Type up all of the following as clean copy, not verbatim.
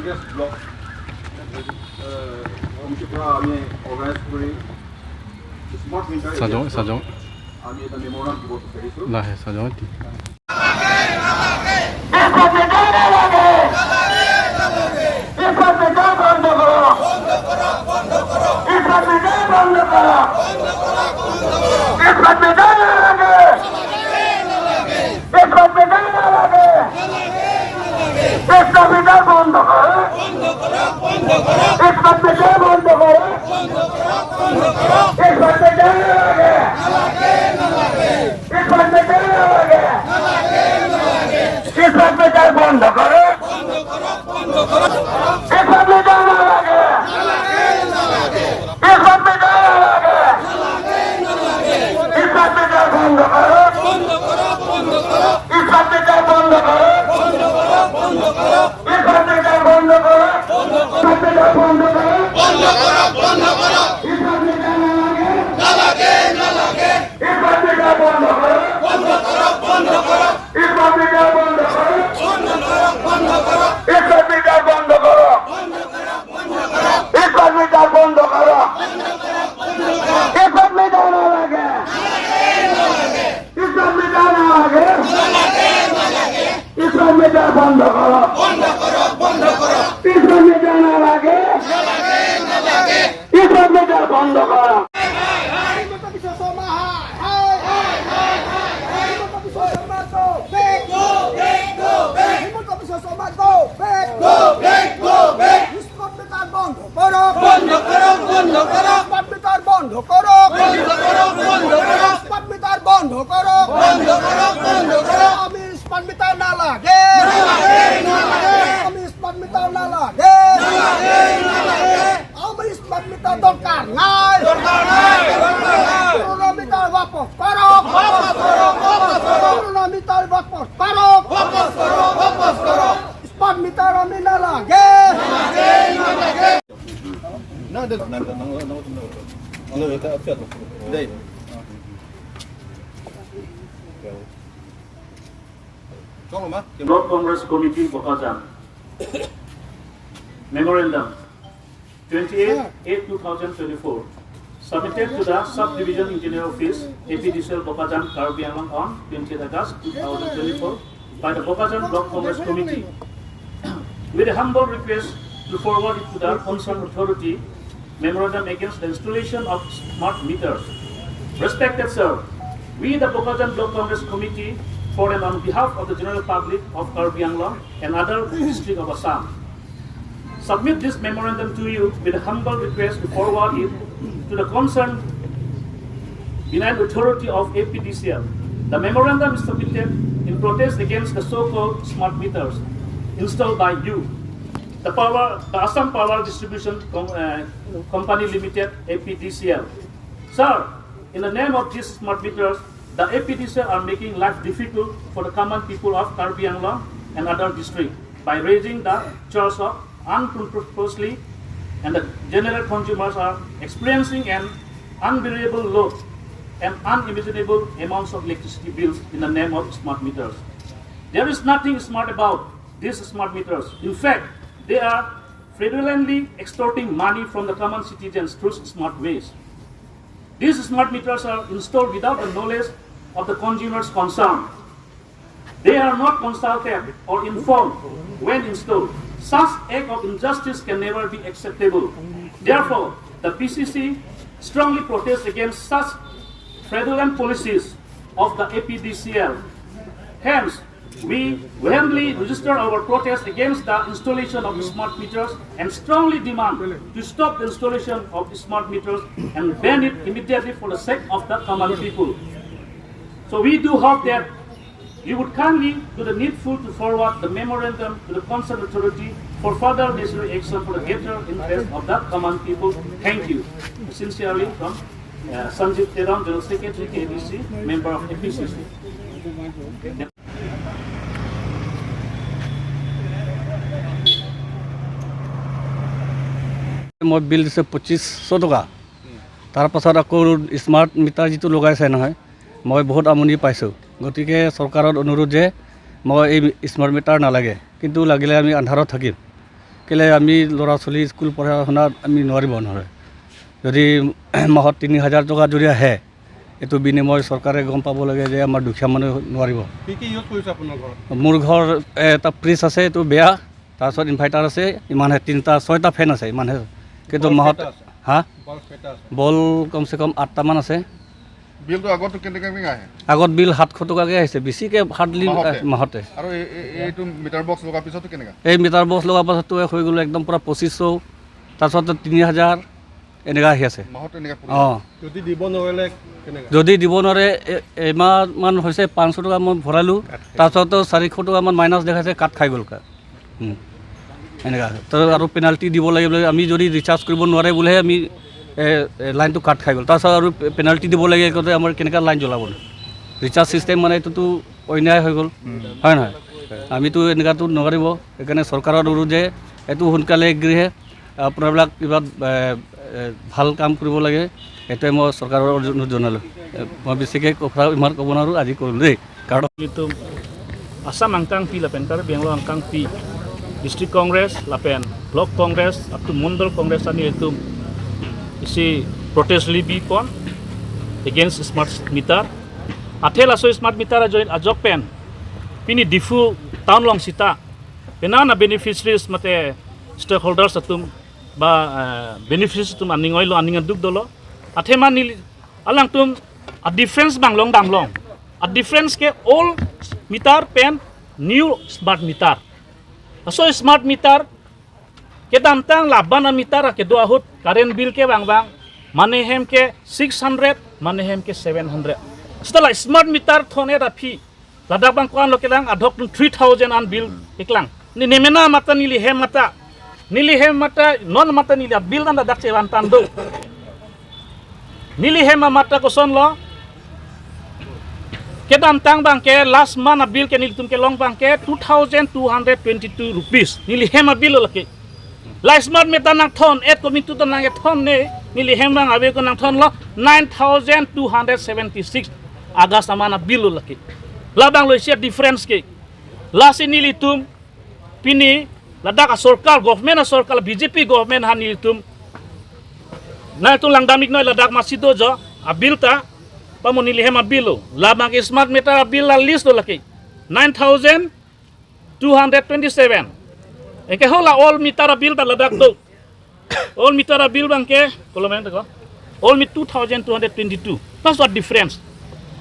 Biggest block কমিটিৰ পৰা আমি অৰ্গেনাইজ কৰি স্মাৰ্ট মিটাৰ আমি এটা মেম'ৰেণ্ডাম দিব বিচাৰিছোঁ। Block Congress Committee Bokajam Memorandum 28/8/2024 submitted to the Subdivision Engineer Office APDCL Bokajam Karbi Anglong on 20th August 2024 by the Bokajam Block Congress Committee with a humble request to forward it to the concerned authority memorandum against the installation of smart meters. Respected sir, we the Bokajam Block Congress Committee for and on behalf of the general public of Karbi Anglong and other districts of Assam, submit this memorandum to you with a humble request to forward it to the concerned benign authority of APDCL. The memorandum is submitted in protest against the so-called smart meters installed by you, the Assam Power Distribution Company Limited, APDCL. Sir, in the name of these smart meters, the APDCL are making life difficult for the common people of Karbi Anglong and other districts by raising the charge of uncontrollably, and the general consumers are experiencing an unbearable load and unimaginable amounts of electricity bills in the name of smart meters. There is nothing smart about these smart meters. In fact, they are fraudulently extorting money from the common citizens through smart ways. These smart meters are installed without the knowledge of the consumers concerned. They are not consulted or informed when installed. Such act of injustice can never be acceptable. Therefore, the PCC strongly protests against such fraudulent policies of the APDCL. Hence, we vehemently register our protest against the installation of the smart meters and strongly demand to stop the installation of the smart meters and ban it immediately for the sake of the common people. So we do hope that you would kindly do the needful to forward the memorandum to the concerned authority for further necessary action for the greater interest of the common people. Thank you. Sincerely from Sanjeev Teram, General Secretary, KBC, member of APCC. মই বিল দিছে 2500 টকা। তাৰ পাছত আকৌ smart meter যিটো লগাইছে নহয়, মই বহুত আমনি পাইছোঁ। গতিকে চৰকাৰৰ অনুৰোধ যে মই এই স্মাৰ্ট মিটাৰ নালাগে, কিন্তু লাগিলে আমি আন্ধাৰত থাকিম, কেলে আমি ল'ৰা ছোৱালী স্কুল পঢ়া শুনাত আমি নোৱাৰিব নহয় যদি মাহত 3000 টকা যদি আহে এইটো বিনিময় চৰকাৰে গম পাব লাগে যে আমাৰ দুখীয়া মানুহ নোৱাৰিব মোৰ ঘৰ এটা ফ্ৰিজ আছে এইটো বেয়া তাৰপিছত ইনভাৰ্টাৰ আছে ইমানহে 6টা ফেন আছে ইমানহে কিন্তু মাহত হা বল কমচে কম 8টামান আছে বিলটো আগত কেনেকৈ আহে আগত বিল 700 টকাকৈ আহিছে বেছিকৈ হাৰ্ডলি মাহতে আৰু এইটো মিটাৰ বক্স লগাৰ পিছতো কেনেকৈ এই মিটাৰ বক্স লগাৰ পাছতো হৈ গ'ল একদম পূৰা 2500 তাৰপিছত 3000 এনেকুৱা আহি আছে অঁ যদি দিব নোৱাৰে এমাহমান হৈছে 500 টকা মই ভৰালোঁ তাৰপিছতো 400 টকামান মাইনাছ দেখাইছে কাট খাই গ'ল এনেকুৱা তো আৰু পেনাল্টি দিব লাগে বোলে আমি যদি ৰিচাৰ্জ কৰিব নোৱাৰে বোলেহে আমি লাইনটো কাট খাই গ'ল তাৰপিছত আৰু পেনাল্টি দিব লাগে গতে আমাৰ কেনেকুৱা লাইন জ্বলাব ৰিচাৰ্জ চিষ্টেম মানে এইটোতো অন্যায় হৈ গ'ল হয় নহয় আমিতো এনেকুৱাতো নোৱাৰিব সেইকাৰণে চৰকাৰৰ অনুৰোধ যে এইটো সোনকালে গৃহে আপোনাৰবিলাক কিবা ভাল কাম কৰিব লাগে এইটোৱে মই চৰকাৰৰ অনুৰোধ জনালোঁ মই বেছিকৈ কথা ইমান ক'ব নোৱাৰোঁ আজি কৰিলোঁ দেই কাৰণ itu Assam angkang pi lapen kar Bangalore angkang pi District Congress lapen Block Congress up to Mundal Congress ani itu isi protest libi pon against smart meter athela so smart meter ajok pen pini difu town long sita penana beneficiaries mate stakeholders atum ba beneficiaries tum aningoy lo aninga duk dolo athema nil alang tum a difference banglong danglong a difference ke all meter pen new smart meter so smart meter ke dantang laban meter ke do ahut current bill ke bang mane hem ke 600 mane hem ke 700 setelah smart meter thone rafi lada bang kwan lo ke dang adhok 3000 an bill iklang ni nemena mata nili hem mata non mata nili bill dan dak cewan tando nili hem mata ko son lo ke dantang bang ke last month bill ke nili tum ke long bang ke 2222 rupees nili hem bill lo ke la smart meter nang thon et komitu to nang thon ne nili hem bang abe ko nang thon lo 9276 aga samana bill lo ke la bang lo sia difference ke la si nili tum pini ladak sarkar government sarkar BJP government han nili tum na tu lang damik noi ladak masido jo abil ta pamonili hem abil la bang smart meter abil la list lo ke 9227 eke hola all meter bill ba ladak do all meter bill bang ke kolomen ko all mit 2222 that's what difference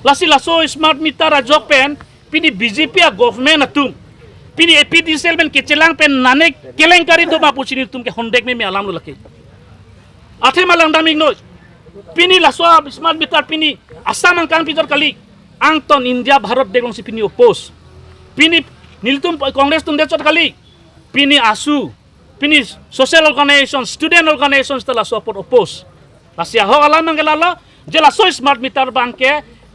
lasi laso smart meter ajok pen pini BJP government atum pini APDCL ben kechelang pen nane kelengkari do ma puchini tum ke hondek me alam lo lake athe malang daming no pini laso smart meter pini Assam angkang pitor kali angton India Bharat deglong si pini oppose pini niltum Congress tum dechot kali pini ASU pini social organization student organizations telah support oppose lasia ho alam ngelala jela so smart meter banke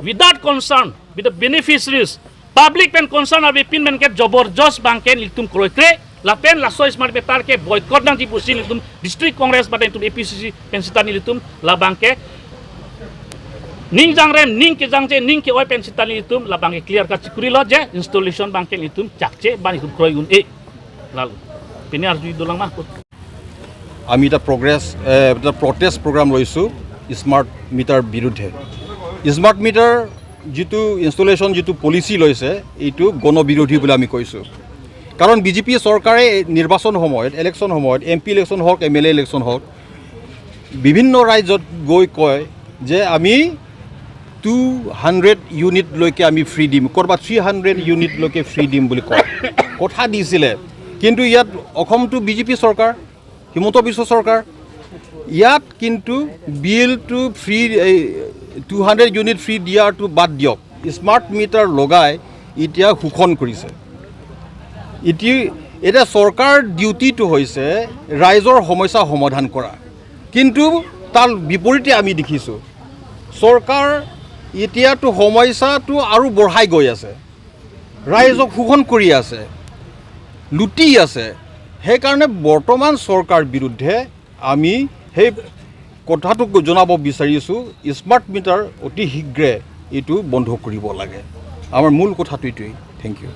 without concern with the beneficiaries public pen concern abe pin men ke jobordast banke niltum kroikre la pen la so smart meter ke boycott nang dipusi niltum district congress badan tum APCC pensita niltum la banke ning jangrem ning ke jangje ning ke oi pensita niltum la banke clear ka cikuri lo je installation banke niltum chakche bani tum kroigun e lalu pini arju dolang mah আমি এটা protest programme লৈছোঁ smart meter বিৰুদ্ধে smart meter যিটো installation যিটো policy লৈছে এইটো গণবিৰোধী বুলি আমি কৈছোঁ কাৰণ BJP চৰকাৰে নিৰ্বাচন সময়ত ইলেকশ্যন সময়ত MP ইলেকশ্যন হওক MLA ইলেকশ্যন হওক বিভিন্ন ৰাজ্যত গৈ কয় যে আমি 200 ইউনিটলৈকে আমি ফ্ৰী দিম ক'ৰবাত 300 ইউনিটলৈকে ফ্ৰী দিম বুলি কয় কথা দিছিলে কিন্তু ইয়াত অসমটো BJP চৰকাৰ হিমন্ত বিশ্ব চৰকাৰ ইয়াত কিন্তু বিলটো ফ্ৰী 200 ইউনিট ফ্ৰী দিয়াৰটো বাদ দিয়ক স্মাৰ্ট মিটাৰ লগাই এতিয়া শোষণ কৰিছে এতিয়া চৰকাৰ ডিউটিটো হৈছে ৰাইজৰ সমস্যা সমাধান কৰা কিন্তু তাৰ বিপৰীতে আমি দেখিছোঁ চৰকাৰ এতিয়াতো সমস্যাটো আৰু বঢ়াই গৈ আছে ৰাইজক শোষণ কৰি আছে লুটি আছে সেইকাৰণে বৰ্তমান চৰকাৰ বিৰুদ্ধে আমি সেই কথাটো জনাব বিচাৰিছোঁ স্মাৰ্ট মিটাৰ অতি শীঘ্ৰে এইটো বন্ধ কৰিব লাগে আমাৰ মূল কথাটো এইটোৱেই থেংক ইউ